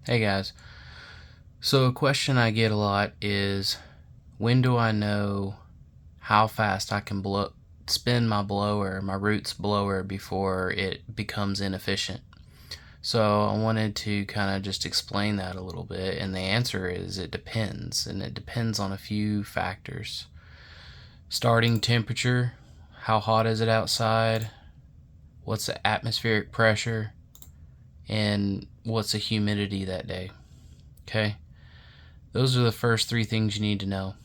Hey guys, so a question I get a lot is when do I know how fast I can spin my roots blower before it becomes inefficient? So I wanted to kind of just explain that a little bit, and the answer is it depends, and it depends on a few factors. Starting temperature, how hot is it outside, what's the atmospheric pressure, and what's the humidity that day. Okay? Those are the first three things you need to know.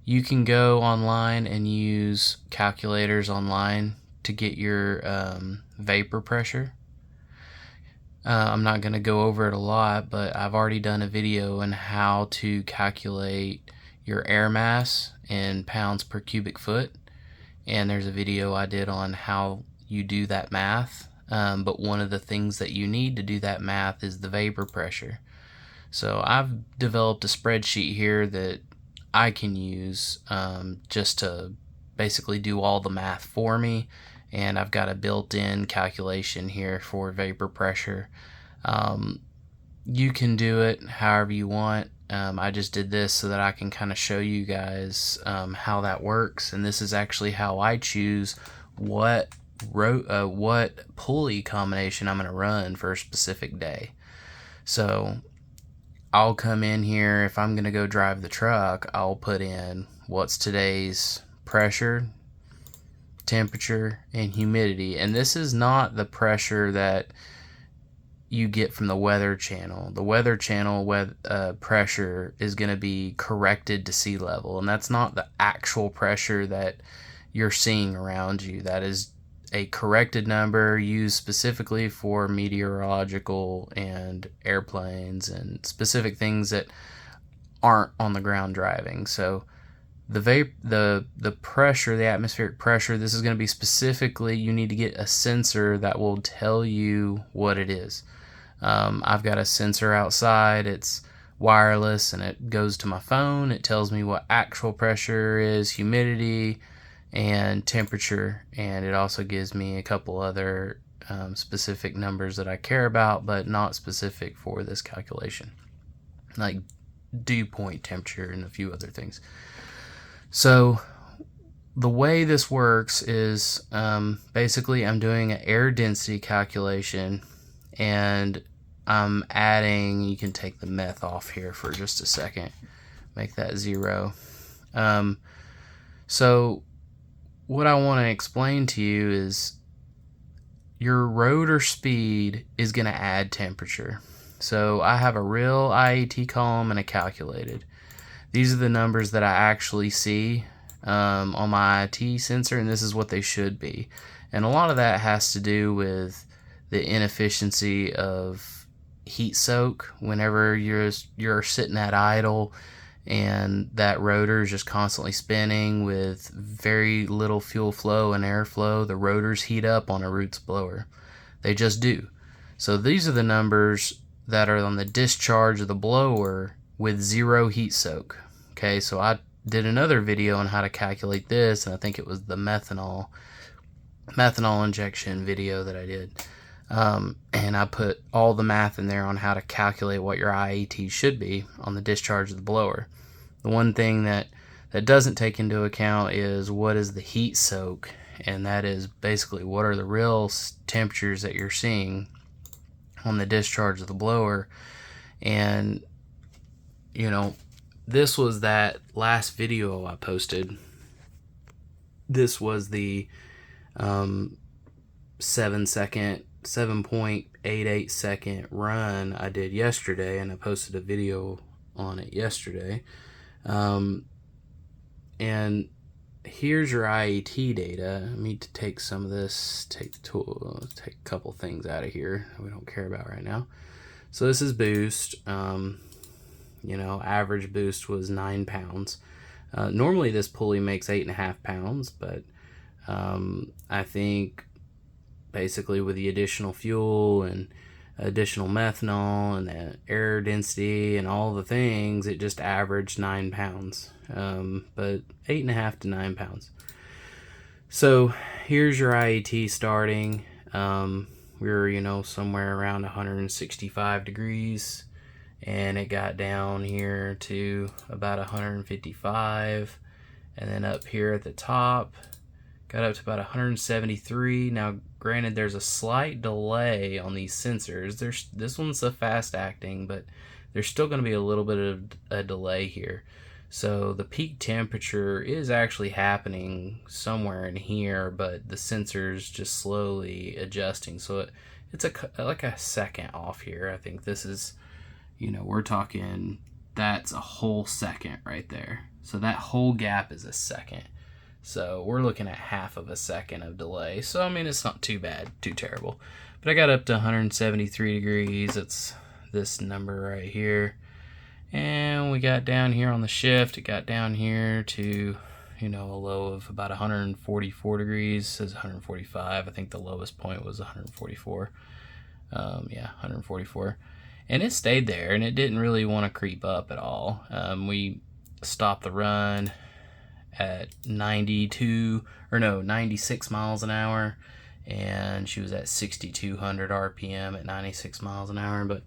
You can go online and use calculators online to get your vapor pressure. I'm not going to go over it a lot, but I've already done a video on how to calculate your air mass in pounds per cubic foot. And there's a video I did on how you do that math. But one of the things that you need to do that math is the vapor pressure. So I've developed a spreadsheet here that I can use just to basically do all the math for me, and I've got a built-in calculation here for vapor pressure. You can do it however you want. I just did this so that I can kind of show you guys how that works, and this is actually how I choose what pulley combination I'm going to run for a specific day. So I'll come in here, if I'm going to go drive the truck, I'll put in what's today's pressure, temperature, and humidity. And this is not the pressure that you get from the Weather Channel. The Weather Channel pressure is going to be corrected to sea level, and that's not the actual pressure that you're seeing around you. That is a corrected number used specifically for meteorological and airplanes and specific things that aren't on the ground driving. So the pressure, the atmospheric pressure, this is going to be specifically, you need to get a sensor that will tell you what it is. I've got a sensor outside. It's wireless and it goes to my phone. It tells me what actual pressure is, humidity, and temperature, and it also gives me a couple other specific numbers that I care about, but not specific for this calculation, like dew point temperature and a few other things. So the way this works is basically I'm doing an air density calculation, and I'm adding, you can take the meth off here for just a second, make that 0. So what I want to explain to you is your rotor speed is going to add temperature. So I have a real IAT column and a calculated. These are the numbers that I actually see on my IAT sensor, and this is what they should be. And a lot of that has to do with the inefficiency of heat soak whenever you're sitting at idle and that rotor is just constantly spinning with very little fuel flow and airflow. The rotors heat up on a roots blower. They just do. So these are the numbers that are on the discharge of the blower with 0 heat soak. Okay, so I did another video on how to calculate this, and I think it was the methanol injection video that I did. And I put all the math in there on how to calculate what your IAT should be on the discharge of the blower. The one thing that doesn't take into account is what is the heat soak, and that is basically what are the real temperatures that you're seeing on the discharge of the blower. And you know, this was that last video I posted. This was the 7.88 second run I did yesterday, and I posted a video on it yesterday. And here's your IAT data. I need to take some of this, take the tool, take a couple things out of here that we don't care about right now. So this is boost. Average boost was 9 pounds. Normally this pulley makes 8.5 pounds, but I think basically with the additional fuel and additional methanol and the air density and all the things, it just averaged 9 pounds, but 8.5 to 9 pounds. So here's your IAT starting. we were, you know, somewhere around 165 degrees, and it got down here to about 155, and then up here at the top got up to about 173. Now granted, there's a slight delay on these sensors. This one's a fast acting, but there's still going to be a little bit of a delay here. So the peak temperature is actually happening somewhere in here, but the sensor's just slowly adjusting. So it's like a second off here. I think this is, you know, we're talking, that's a whole second right there. So that whole gap is a second. So we're looking at half of a second of delay. So I mean, it's not too bad, too terrible. But I got up to 173 degrees. It's this number right here. And we got down here on the shift, it got down here to, you know, a low of about 144 degrees. It says 145. I think the lowest point was 144. Yeah, 144. And it stayed there, and it didn't really want to creep up at all. We stopped the run at 96 miles an hour, and she was at 6,200 RPM at 96 miles an hour. But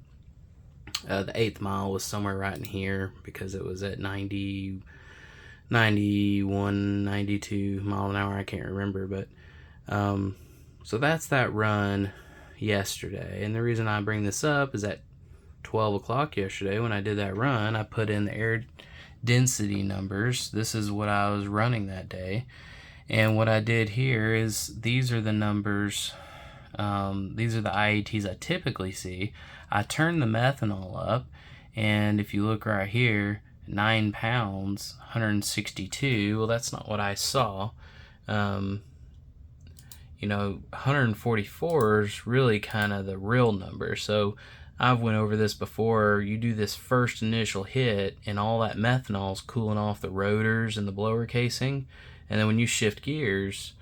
the 8th mile was somewhere right in here because it was at 91, 92 mile an hour. I can't remember, but so that's that run yesterday. And the reason I bring this up is at 12 o'clock yesterday when I did that run, I put in the air density numbers. This is what I was running that day, and what I did here is these are the numbers. These are the IATs I typically see. I turned the methanol up, and if you look right here, 9 pounds, 162. Well, that's not what I saw. You know, 144 is really kind of the real number. So I've went over this before. You do this first initial hit, and all that methanol is cooling off the rotors and the blower casing, and then when you shift gears,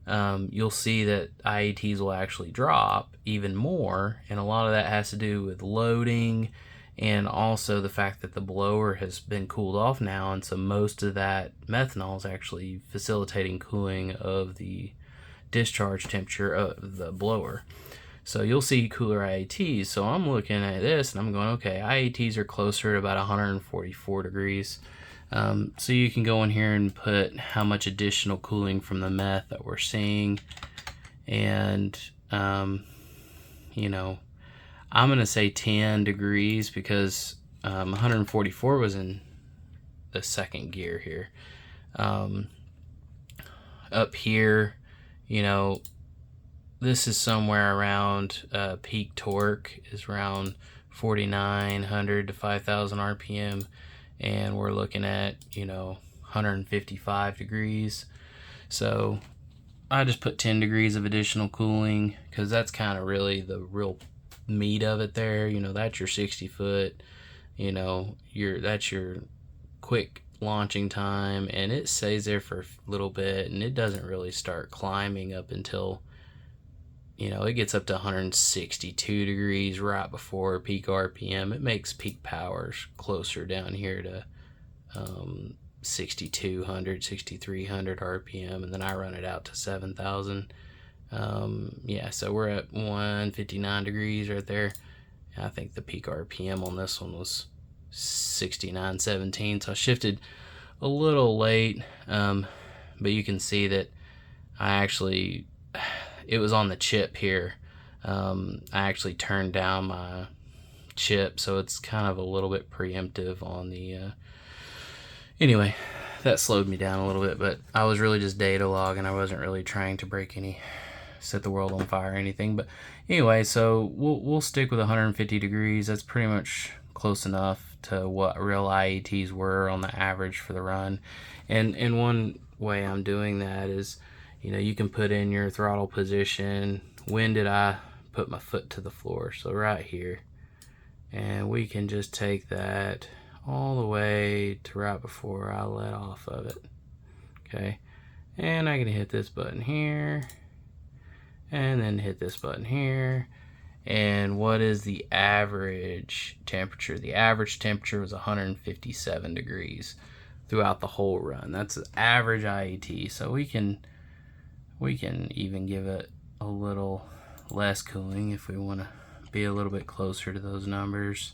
you'll see that IATs will actually drop even more, and a lot of that has to do with loading and also the fact that the blower has been cooled off now, and so most of that methanol is actually facilitating cooling of the discharge temperature of the blower. So you'll see cooler IATs. So I'm looking at this and I'm going, okay, IATs are closer to about 144 degrees. So you can go in here and put how much additional cooling from the meth that we're seeing. And, you know, I'm going to say 10 degrees because 144 was in the second gear here. Up here, you know, this is somewhere around peak torque is around 4,900 to 5,000 RPM, and we're looking at, you know, 155 degrees. So I just put 10 degrees of additional cooling because that's kind of really the real meat of it there. You know, that's your 60 foot, you know, that's your quick launching time, and it stays there for a little bit, and it doesn't really start climbing up until, you know, it gets up to 162 degrees right before peak RPM. It makes peak powers closer down here to 6,200, 6,300 RPM, and then I run it out to 7,000. Yeah, so we're at 159 degrees right there. I think the peak RPM on this one was 69.17, so I shifted a little late, but you can see that it was on the chip here. I actually turned down my chip, so it's kind of a little bit preemptive on the anyway, that slowed me down a little bit, but I was really just data logging. I wasn't really trying to set the world on fire or anything. But anyway, so we'll stick with 150 degrees. That's pretty much close enough to what real IATs were on the average for the run. And one way I'm doing that is, you know, you can put in your throttle position. When did I put my foot to the floor? So right here. And we can just take that all the way to right before I let off of it. Okay. And I can hit this button here. And then hit this button here. And what is the average temperature? The average temperature was 157 degrees throughout the whole run. That's the average IAT. So we can even give it a little less cooling if we want to be a little bit closer to those numbers.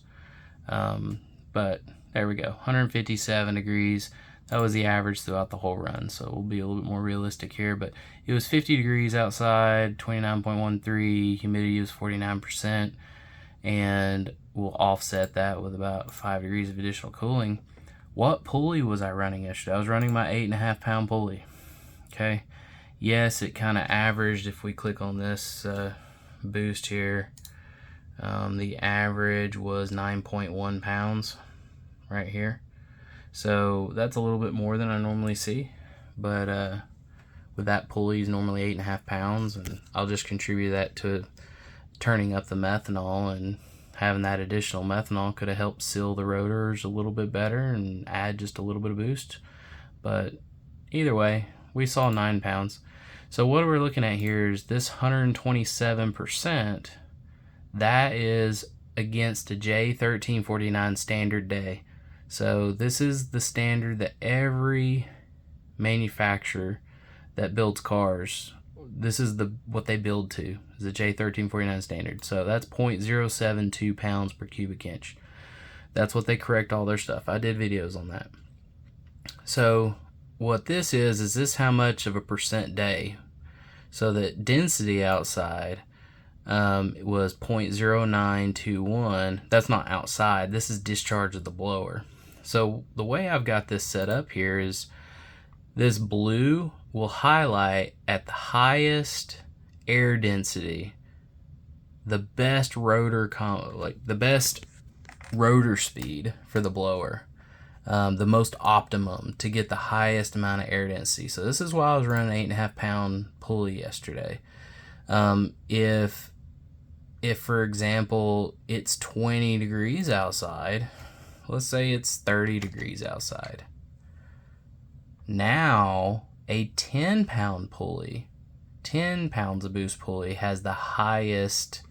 But there we go, 157 degrees. That was the average throughout the whole run, so we'll be a little bit more realistic here. But it was 50 degrees outside, 29.13, humidity was 49%, and we'll offset that with about 5 degrees of additional cooling. What pulley was I running yesterday? I was running my 8.5 pound pulley. Okay, yes, it kind of averaged. If we click on this boost here, the average was 9.1 pounds right here. So that's a little bit more than I normally see, but with that pulley is normally 8.5 pounds, and I'll just contribute that to turning up the methanol, and having that additional methanol could have helped seal the rotors a little bit better and add just a little bit of boost. But either way, we saw 9 pounds. So what we're looking at here is this 127%. That is against a J1349 standard day. So this is the standard that every manufacturer that builds cars, this is what they build to, is the J1349 standard. So that's 0.072 pounds per cubic inch. That's what they correct all their stuff. I did videos on that. So what this is this how much of a percent day? So the density outside was 0.0921. That's not outside. This is discharge of the blower. So the way I've got this set up here is this blue will highlight at the highest air density, the best rotor the best rotor speed for the blower, the most optimum to get the highest amount of air density. So this is why I was running 8.5 pound pulley yesterday. If for example it's 20 degrees outside, let's say it's 30 degrees outside, now a 10 pound pulley, 10 pounds of boost pulley has the highest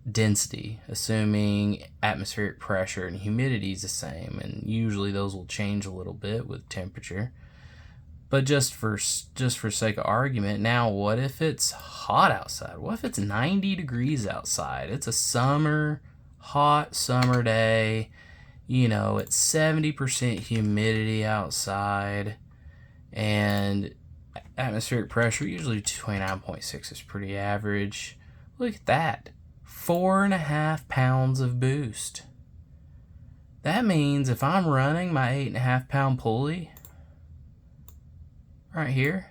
density, assuming atmospheric pressure and humidity is the same, and usually those will change a little bit with temperature. But just for sake of argument, now what if it's hot outside? What if it's 90 degrees outside? It's a hot summer day, you know, it's 70% humidity outside, and atmospheric pressure, usually 29.6 is pretty average. Look at that, 4.5 pounds of boost. That means if I'm running my 8.5 pound pulley right here,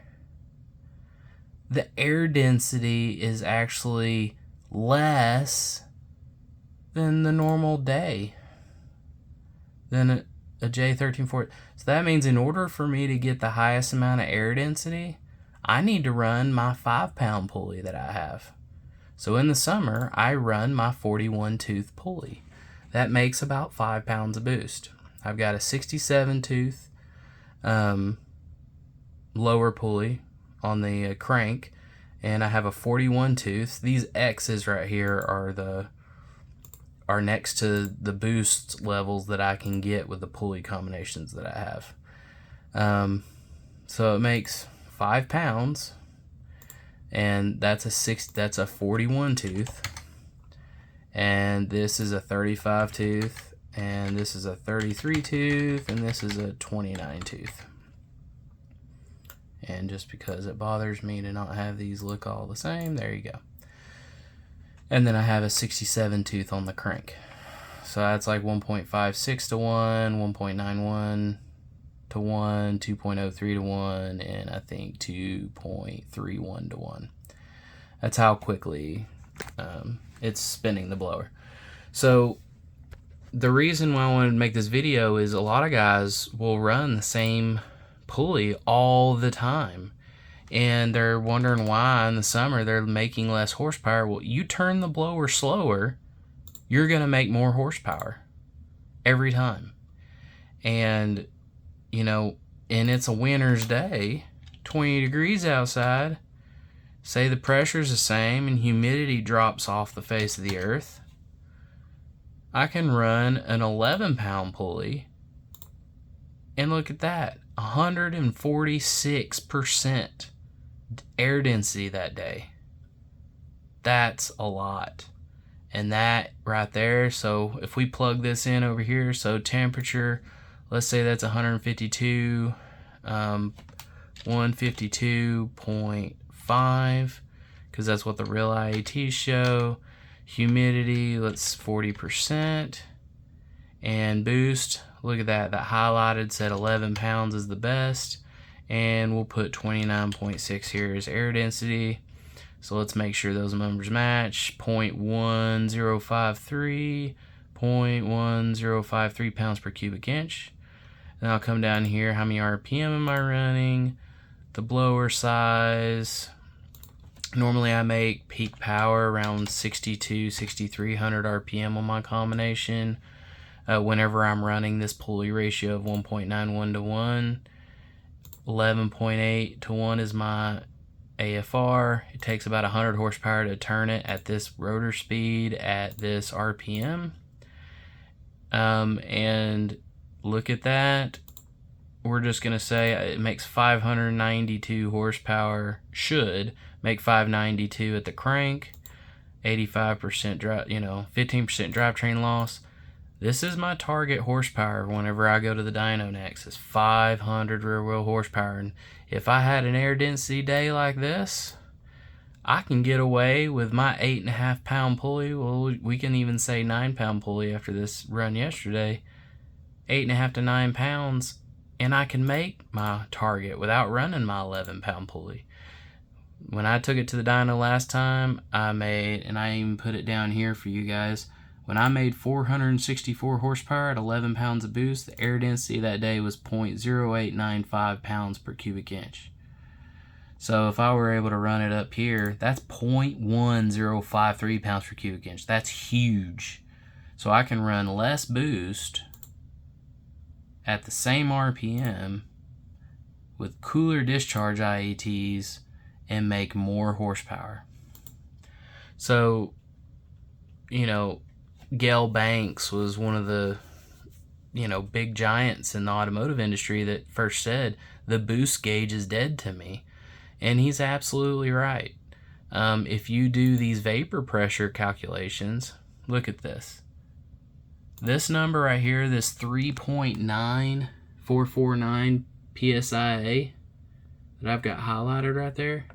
the air density is actually less than the normal day, than a J1340. So that means in order for me to get the highest amount of air density, I need to run my 5 pound pulley that I have. So in the summer, I run my 41 tooth pulley. That makes about 5 pounds of boost. I've got a 67 tooth lower pulley on the crank, and I have a 41 tooth. These X's right here are next to the boost levels that I can get with the pulley combinations that I have. So it makes 5 pounds, and that's a 41 tooth, and this is a 35 tooth, and this is a 33 tooth, and this is a 29 tooth. And just because it bothers me to not have these look all the same, there you go. And then I have a 67 tooth on the crank. So that's like 1.56 to 1, 1.91 to 1, 2.03 to 1, and I think 2.31 to 1. That's how quickly it's spinning the blower. So the reason why I wanted to make this video is a lot of guys will run the same pulley all the time, and they're wondering why in the summer they're making less horsepower. Well, you turn the blower slower, you're gonna make more horsepower every time. And you know, and it's a winter's day, 20 degrees outside, say the pressure's the same and humidity drops off the face of the earth, I can run an 11 pound pulley, and look at that, 146% air density that day. That's a lot. And that right there, so if we plug this in over here, so temperature, let's say that's 152, 152.5, because that's what the real IATs show. Humidity, let's 40%. And boost, look at that, that highlighted said 11 pounds is the best. And we'll put 29.6 here as air density. So let's make sure those numbers match. 0.1053, 0.1053 pounds per cubic inch. And I'll come down here, how many RPM am I running? The blower size. Normally I make peak power around 6,300 RPM on my combination. Whenever I'm running this pulley ratio of 1.91 to 1, 11.8 to 1 is my AFR. It takes about 100 horsepower to turn it at this rotor speed at this RPM. And look at that. We're just going to say it makes 592 horsepower, should make 592 at the crank, 85% drive, 15% drivetrain loss. This is my target horsepower whenever I go to the dyno next, is 500 rear wheel horsepower. And if I had an air density day like this, I can get away with my 8.5 pound pulley. Well, we can even say 9 pound pulley after this run yesterday. 8.5 to 9 pounds, and I can make my target without running my 11 pound pulley. When I took it to the dyno last time, I made, and I even put it down here for you guys, when I made 464 horsepower at 11 pounds of boost, the air density that day was 0.0895 pounds per cubic inch. So if I were able to run it up here, that's 0.1053 pounds per cubic inch. That's huge. So I can run less boost at the same RPM with cooler discharge IATs and make more horsepower. So, Gail Banks was one of the, big giants in the automotive industry that first said, the boost gauge is dead to me. And he's absolutely right. If you do these vapor pressure calculations, look at this. This number right here, this 3.9449 PSIA that I've got highlighted right there,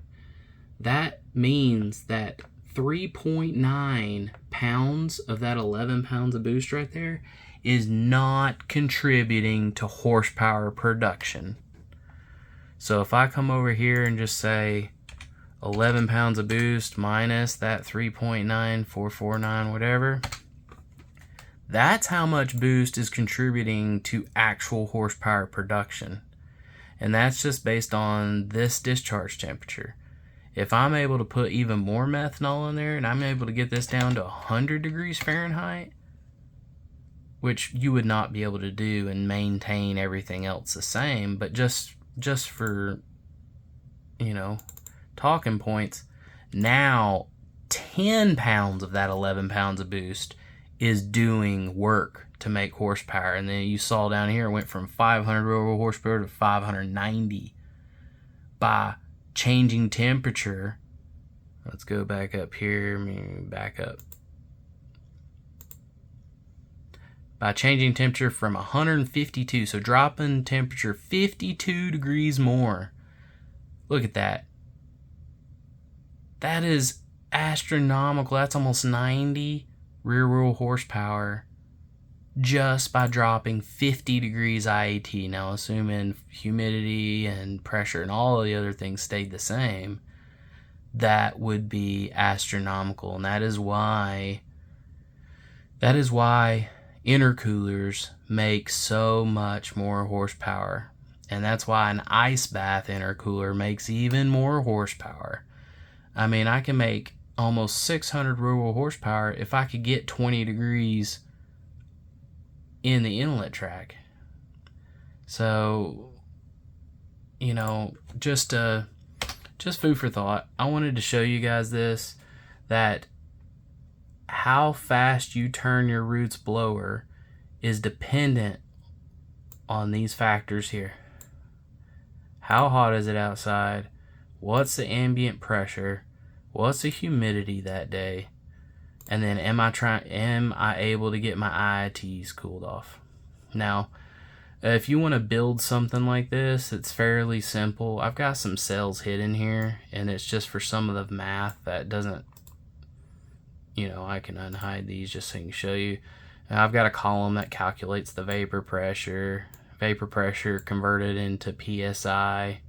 that means that 3.9 pounds of that 11 pounds of boost right there is not contributing to horsepower production. So if I come over here and just say 11 pounds of boost minus that 3.9449 whatever, that's how much boost is contributing to actual horsepower production. And that's just based on this discharge temperature. If I'm able to put even more methanol in there and I'm able to get this down to 100 degrees Fahrenheit, which you would not be able to do and maintain everything else the same, but just for, talking points, now 10 pounds of that 11 pounds of boost is doing work to make horsepower. And then you saw down here, it went from 500 horsepower to 590 by changing temperature. Let's go back up here, back up. By changing temperature from 152, so dropping temperature 52 degrees more. Look at that. That is astronomical. That's almost 90 rear wheel horsepower just by dropping 50 degrees IAT. Now, assuming humidity and pressure and all of the other things stayed the same, that would be astronomical. And that is why intercoolers make so much more horsepower. And that's why an ice bath intercooler makes even more horsepower. I mean, I can make almost 600 rear wheel horsepower if I could get 20 degrees in the inlet track. So, just food for thought. I wanted to show you guys this, that how fast you turn your roots blower is dependent on these factors here. How hot is it outside? What's the ambient pressure? what's the humidity that day, and then am I able to get my IITs cooled off? Now, if you want to build something like this, it's fairly simple. I've got some cells hidden here, and it's just for some of the math that doesn't, I can unhide these just so I can show you. And I've got a column that calculates the vapor pressure converted into PSI,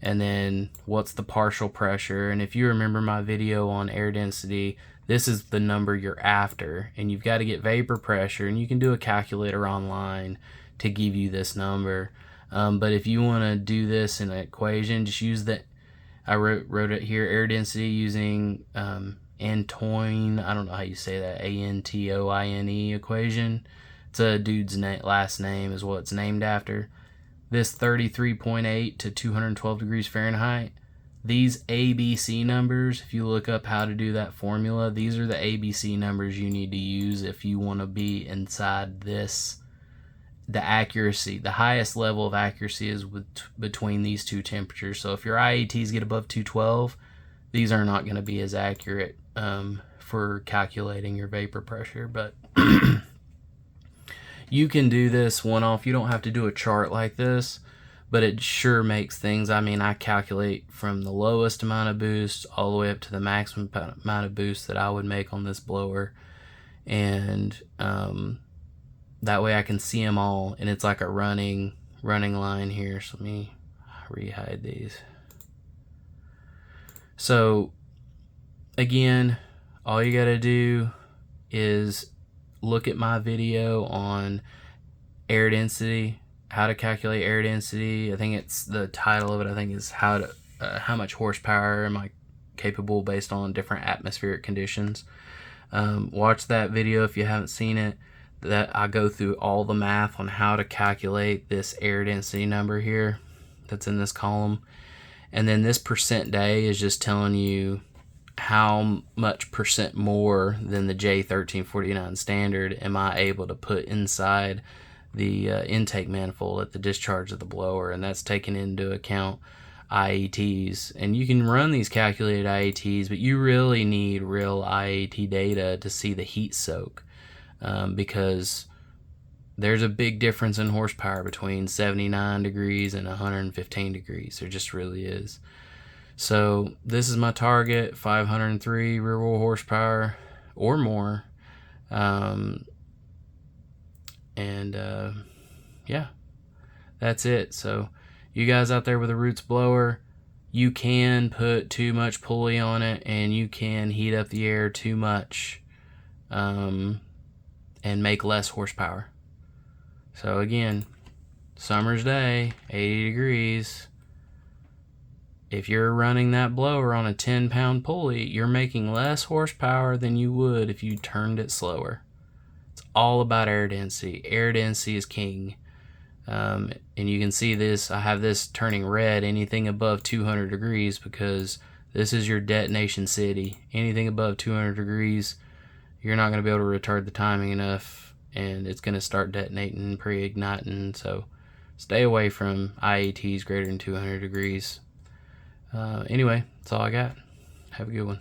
and then what's the partial pressure. And if you remember my video on air density, this is the number you're after, and you've got to get vapor pressure, and you can do a calculator online to give you this number. But if you want to do this in an equation, just use I wrote it here, air density, using Antoine, I don't know how you say that, Antoine equation. It's a dude's last name is what it's named after. This 33.8 to 212 degrees Fahrenheit, these ABC numbers, if you look up how to do that formula, these are the ABC numbers you need to use if you want to be inside this. The accuracy, the highest level of accuracy is between these two temperatures. So if your IATs get above 212, these are not going to be as accurate for calculating your vapor pressure. But you can do this one-off. You don't have to do a chart like this, but it sure makes things. I mean, I calculate from the lowest amount of boost all the way up to the maximum amount of boost that I would make on this blower. And that way I can see them all, and it's like a running line here. So let me re-hide these. So again, all you got to do is look at my video on air density, how to calculate air density. I think it's the title of it, I think, is how much horsepower am I capable based on different atmospheric conditions. Watch that video if you haven't seen it. That I go through all the math on how to calculate this air density number here that's in this column. And then this percent day is just telling you how much percent more than the J1349 standard am I able to put inside the intake manifold at the discharge of the blower. And that's taking into account IATs. And you can run these calculated IATs, but you really need real IAT data to see the heat soak. Because there's a big difference in horsepower between 79 degrees and 115 degrees. There just really is. So this is my target, 503 rear wheel horsepower or more. Yeah, that's it. So you guys out there with a Roots blower, you can put too much pulley on it, and you can heat up the air too much. And make less horsepower. So again, summer's day, 80 degrees. If you're running that blower on a 10-pound pulley, you're making less horsepower than you would if you turned it slower. It's all about air density. Air density is king. And you can see this, I have this turning red, anything above 200 degrees, because this is your detonation city. Anything above 200 degrees, you're not going to be able to retard the timing enough, and it's going to start detonating, pre-igniting. So stay away from IATs greater than 200 degrees. Anyway, that's all I got. Have a good one.